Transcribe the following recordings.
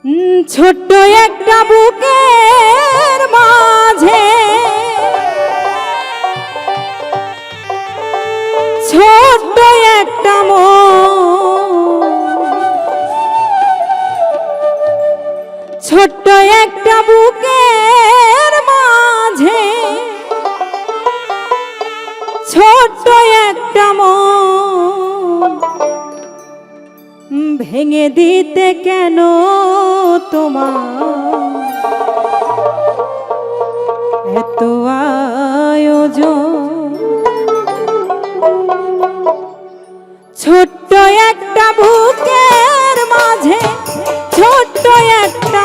ছোট্ট একটা বুকের মাঝে ছোট্ট একটা ছোট্ট একটা বুকের মাঝে ছোট্ট একটা ভেঙে দিতে কেন তোমার এত আয়োজন। ছোট্ট একটা বুকের মাঝে ছোট্ট একটা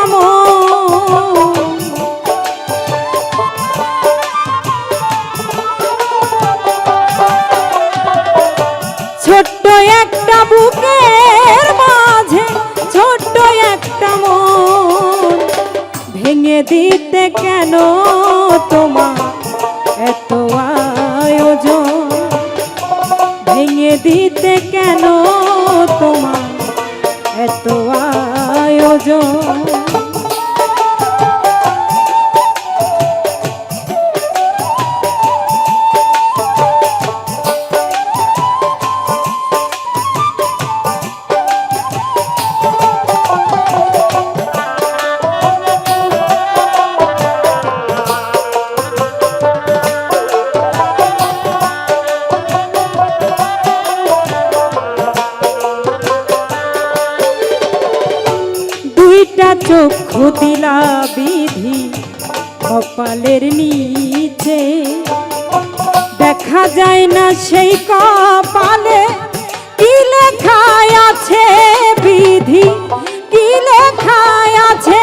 ছোট্ট একটা বুকের মাঝে ছোট্ট একটা ভেঙে দিতে কেন তোমার এত আয়োজন। ভেঙে দিতে কেন তোমার এত আয়োজন। চক্ষু দিলা বিধি কপালের নিচে, দেখা যায় না সেই কপালে কি লেখা আছে বিধি কি লেখা আছে।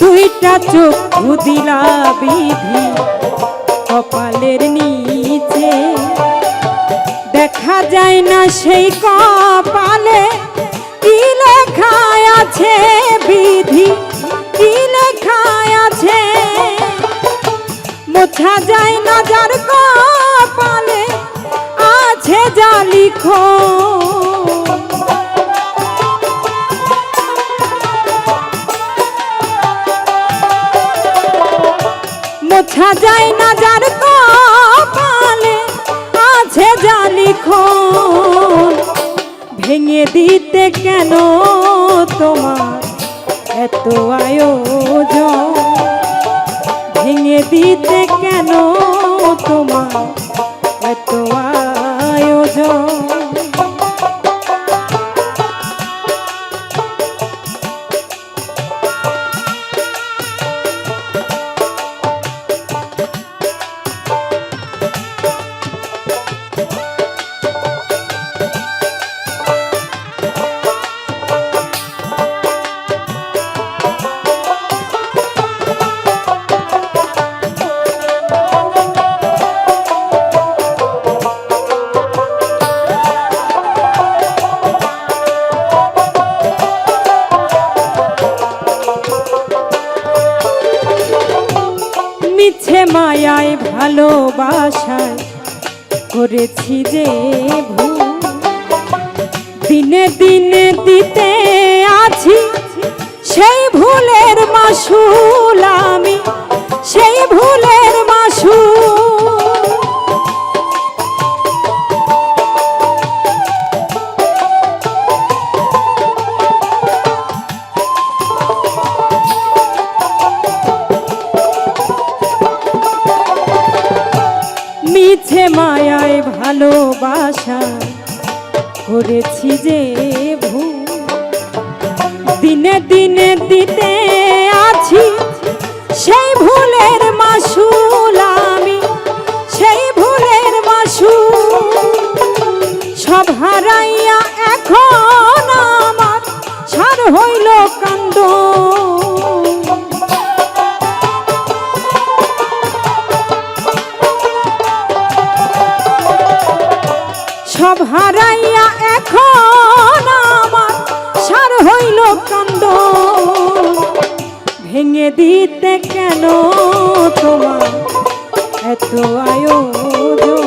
দুইটা চক্ষু দিলা বিধি কপালের নিচে, দেখা যায় না সেই কপালে কি লেখা আছে বিধি কি লেখা আছে। মোছা যায় না যার কপালে আছে যা লিখো, মোছা যায় না যার কপালে আছে যা লিখন। ভেঙে দিতে কেন তোমার এত আয়োজন। ভেঙে দিতে কেন তোমার এত আয়োজন। মিছে মায়ায় ভালোবাসায় করেছি যে ভুল, দিনে দিনে দিতে আছি সেই ভুলের মাসুল আমি সেই ভুলের মাসুল। মিছে মায়ায় ভালোবাসা করেছি যে ভুল, দিনে দিনে দিতে আছি সেই ভুলের মাসুল আমি সেই ভুলের মাসুল। সব হারাইয়া এখন আমার সার হইল কান্দ, সব হারাইয়া এখন আমার সার হইল কান্দ। দিতে কেন তোমার এত আয়োজন,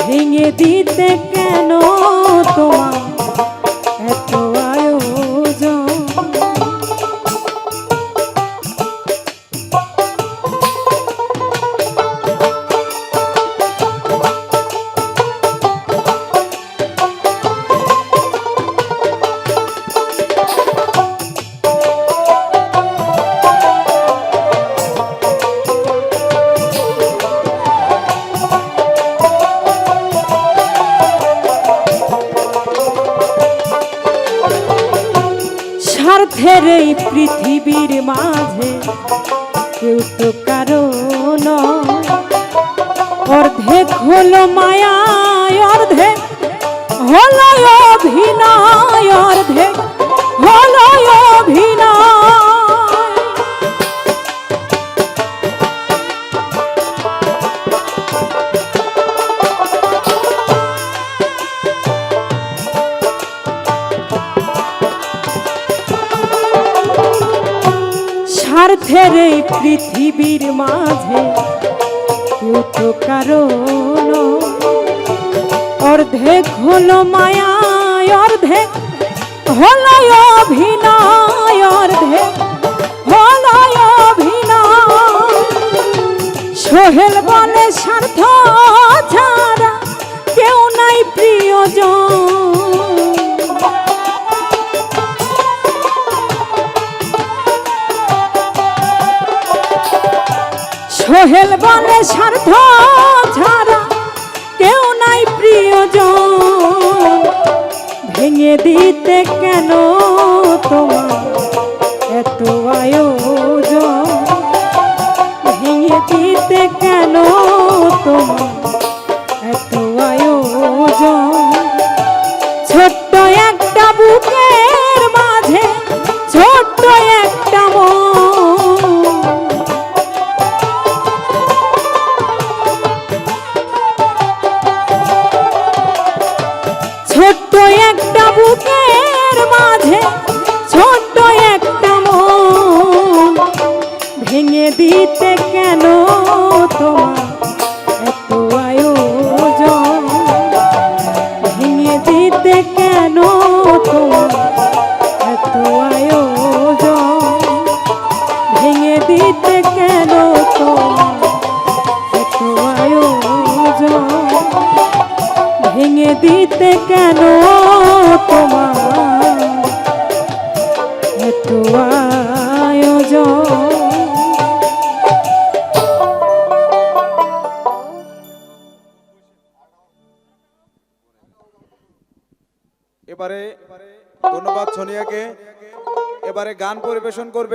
ভেঙে দিতে কেন তোমার এত আয়োজন। স্বার্থের এই পৃথিবীর মাঝে কেউ তো কারো নয়, অর্ধেক হলো মায়া অর্ধেক হলো অভিনয়, অর্ধেক হলো অভিনয়। স্বার্থের এই পৃথিবীর মাঝে কেউ তো কারো নয়, অর্ধেক হলো মায়া অর্ধেক হলো অভিনয়, অর্ধেক হলো অভিনয়। সোহেল বলে স্বার্থ ছাড়া কেউ নাই প্রিয়জন, সোহেল বলে স্বার্থ ছাড়া কেউ নাই প্রিয়জন, ভেঙে দিতে কেন তোমার এত আয়োজন, ভেঙে দিতে কেন তোমার এত আয়োজন। ছোট্ট একটা বুকের মাঝে ছোট্ট একটা ছোট্ট একটা বুকের মাঝে ছোট্ট একটা মন, ভেঙে দিতে কেন তোমার এত আয়োজন, ভেঙে দিতে কেন তোমার এত আয়োজন, ভেঙে দিতে কেন তোমার এত আয়োজন, ভেঙে দিতে কেন তোমার এত আয়োজন। এবারে ধন্যবাদ সোনিয়াকে। এবারে গান পরিবেশন করবে